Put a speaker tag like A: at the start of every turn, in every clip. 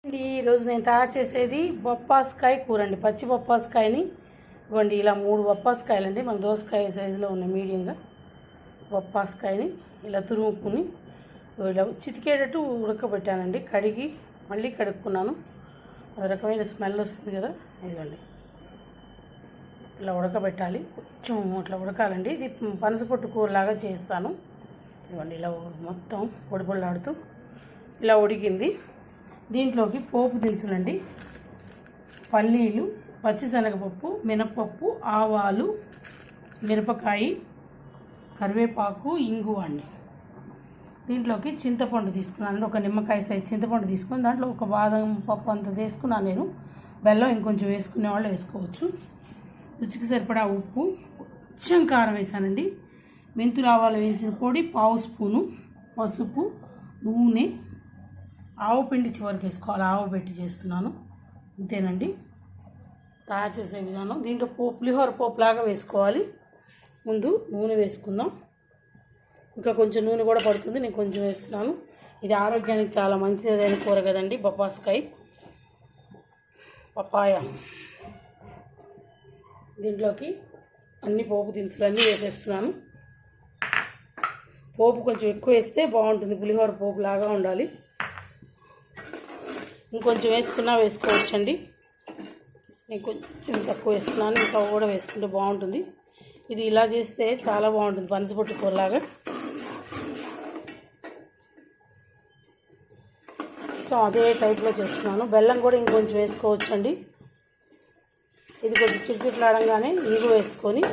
A: ఈరోజు నేను తయారు చేసేది బొప్పాస్కాయ కూర అండి. పచ్చి బొప్పాస్కాయని ఇవ్వండి, ఇలా 3 బొప్పాస్కాయలండి, మన దోసకాయ సైజులో ఉన్న మీడియంగా బొప్పాస్కాయని ఇలా తురుముకుని ఇలా చితికేటట్టు ఉడకబెట్టానండి. కడిగి మళ్ళీ కడుక్కున్నాను. అది రకమైన స్మెల్ వస్తుంది కదా, ఇదిగోండి ఇలా ఉడకబెట్టాలి. కొంచెం అట్లా ఉడకాలండి. ఇది పనసపొట్టు కూరలాగా చేస్తాను. ఇవ్వండి ఇలా మొత్తం పొడిపొడిలాడుతూ ఇలా ఉడికింది. దీంట్లోకి పోపు దినుసులండి, పల్లీలు, పచ్చిశనగపప్పు, మినపప్పు, ఆవాలు, మిరపకాయ, కరివేపాకు, ఇంగువ అండి. దీంట్లోకి చింతపండు తీసుకున్నాను, ఒక నిమ్మకాయ సైజు చింతపండు తీసుకుని దాంట్లో ఒక బాదం పప్పు అంత వేసుకున్నాను నేను. బెల్లం ఇంకొంచెం వేసుకునే వాళ్ళు వేసుకోవచ్చు. రుచికి సరిపడా ఉప్పు, కొంచెం కారం వేసానండి. మెంతులు ఆవాలు వేయించిన పొడి 1/2 స్పూను, పసుపు, నూనె, ఆవు పిండి చివరికి వేసుకోవాలి. ఆవు పెట్టి చేస్తున్నాను. అంతేనండి తయారు చేసే విధానం. దీంట్లో పులిహోర పోపులాగా వేసుకోవాలి. ముందు నూనె వేసుకుందాం. ఇంకా కొంచెం నూనె కూడా పడుతుంది, నేను కొంచెం వేస్తున్నాను. ఇది ఆరోగ్యానికి చాలా మంచిదైన కూర కదండి, బొప్పాస్కాయ పపాయ. దీంట్లోకి అన్ని పోపు దినుసులు అన్నీ వేసేస్తున్నాను. పోపు కొంచెం ఎక్కువ వేస్తే బాగుంటుంది, పులిహోర పోపు లాగా ఉండాలి. ఇంకొంచెం వేసుకున్నా వేసుకోవచ్చండి. నేను కొంచెం తక్కువ వేసుకున్నాను, ఇంకా కూడా వేసుకుంటే బాగుంటుంది. ఇది ఇలా చేస్తే చాలా బాగుంటుంది, పనసపొట్టు కూరలాగా. సో అదే టైప్లో చేస్తున్నాను. బెల్లం కూడా ఇంకొంచెం వేసుకోవచ్చండి. ఇది కొంచెం చిరుచిట్లాడంగానే ఇంగు వేసుకొని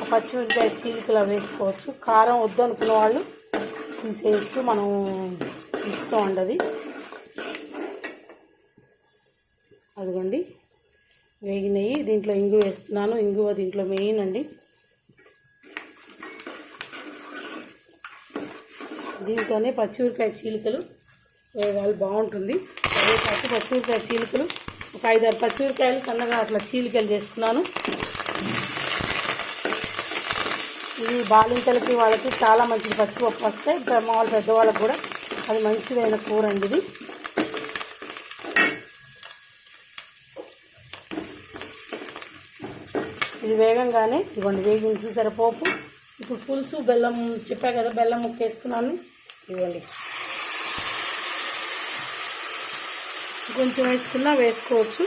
A: ఆ పచ్చిమిరపకాయ చీలికలా వేసుకోవచ్చు. కారం వద్దు అనుకున్న వాళ్ళు తీసేయచ్చు, మనం ఇష్టం ఉండదు. అదిగోండి వేగినవి. దీంట్లో ఇంగువ వేస్తున్నాను. ఇంగువ దీంట్లో మెయిన్ అండి. దీంతోనే పచ్చిమిరపకాయ చీలికలు వేగాలి, బాగుంటుంది. అదే కాదు పచ్చిమిరపకాయ చీలికలు ఒక 5-6 పచ్చిమిరపకాయలు సన్నగా అట్లా చీలికలు చేసుకున్నాను. ఇది బాలింతలకి వాళ్ళకి చాలా మంచిది పచ్చిపప్పు వస్తాయి. మామూలు పెద్దవాళ్ళకి కూడా అది మంచిదైన కూర అండి. ఇది వేగంగానే ఇవ్వండి వేగింది చూసారా పోపు. ఇప్పుడు పులుసు బెల్లం చెప్పా కదా, బెల్లం ముక్క వేసుకున్నాను. ఇవ్వండి కొంచెం వేసుకున్నా వేసుకోవచ్చు.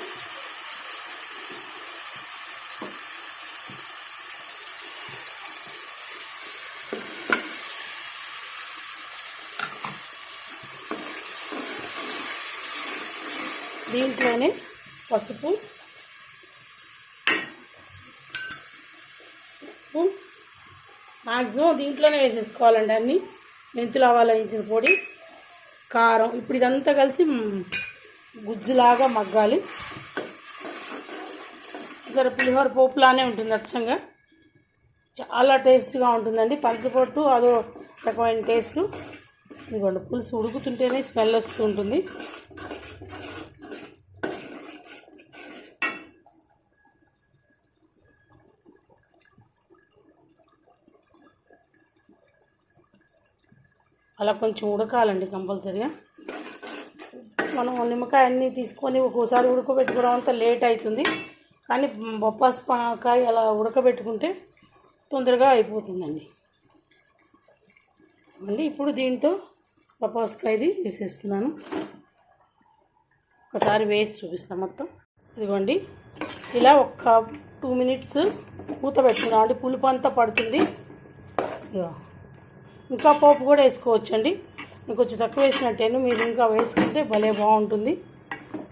A: దీంట్లోనే పసుపు, మ్యాక్సిమం దీంట్లోనే వేసేసుకోవాలండి అన్నీ. మెంతులు ఆవాలు వేయించిన పొడి, కారం. ఇప్పుడు ఇదంతా కలిసి గుజ్జులాగా మగ్గాలి. సరే పులిహోర పోపులానే ఉంటుంది అచ్చంగా, చాలా టేస్ట్గా ఉంటుందండి. పనసపొట్టు అదో రకమైన టేస్టు. ఇదిగోండి పులుసు ఉడుకుతుంటేనే స్మెల్ వస్తూ ఉంటుంది. అలా కొంచెం ఉడకాలండి కంపల్సరీగా. మనం నిమ్మకాయ అన్నీ తీసుకొని ఒక్కోసారి ఉడకబెట్టుకోవడం అంతా లేట్ అవుతుంది, కానీ బొప్పాస్కాయ అలా ఉడకబెట్టుకుంటే తొందరగా అయిపోతుందండి. మళ్ళీ ఇప్పుడు దీంతో బొప్పాస్కాయది వేసేస్తున్నాను. ఒకసారి వేసి చూపిస్తాను మొత్తం. ఇదిగోండి ఇలా ఒక 2 మినిట్స్ మూత పెట్టుకుందాం అండి, పులుపు అంతా పడుతుంది. ఇంకా పోపు కూడా వేసుకోవచ్చండి. ఇంకొంచెం తక్కువ వేసినట్టేను, మీరు ఇంకా వేసుకుంటే భలే బాగుంటుంది.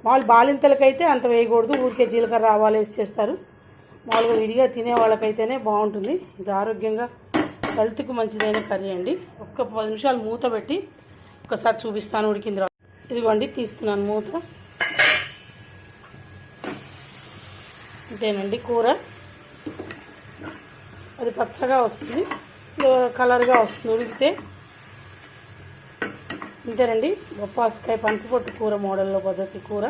A: మామూలు బాలింతలకైతే అంత వేయకూడదు, ఊరికే జీలకర్ర ఆవాలు వేసి చేస్తారు. మామూలుగా విడిగా తినే వాళ్ళకైతేనే బాగుంటుంది. ఇది ఆరోగ్యంగా హెల్త్కి మంచిదైన కర్రీ అండి. ఒక్క 10 నిమిషాలు మూత పెట్టి ఒకసారి చూపిస్తాను ఉడికింది రా. ఇదిగోండి తీస్తున్నాను మూత. ఇదేనండి కూర. అది పచ్చగా వస్తుంది, కలర్గా వస్తుంది ఉడికితే. ఇంతేనండి బొప్పాస్కాయ పనసపొట్టు కూర మోడల్లో పద్ధతి కూర.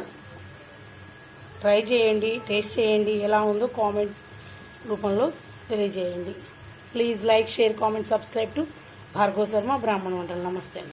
A: ట్రై చేయండి, టేస్ట్ చేయండి, ఎలా ఉందో కామెంట్ రూపంలో తెలియజేయండి. Please like, share, comment, subscribe to Bhargava Sharma బ్రాహ్మణ వంటలు. నమస్తే.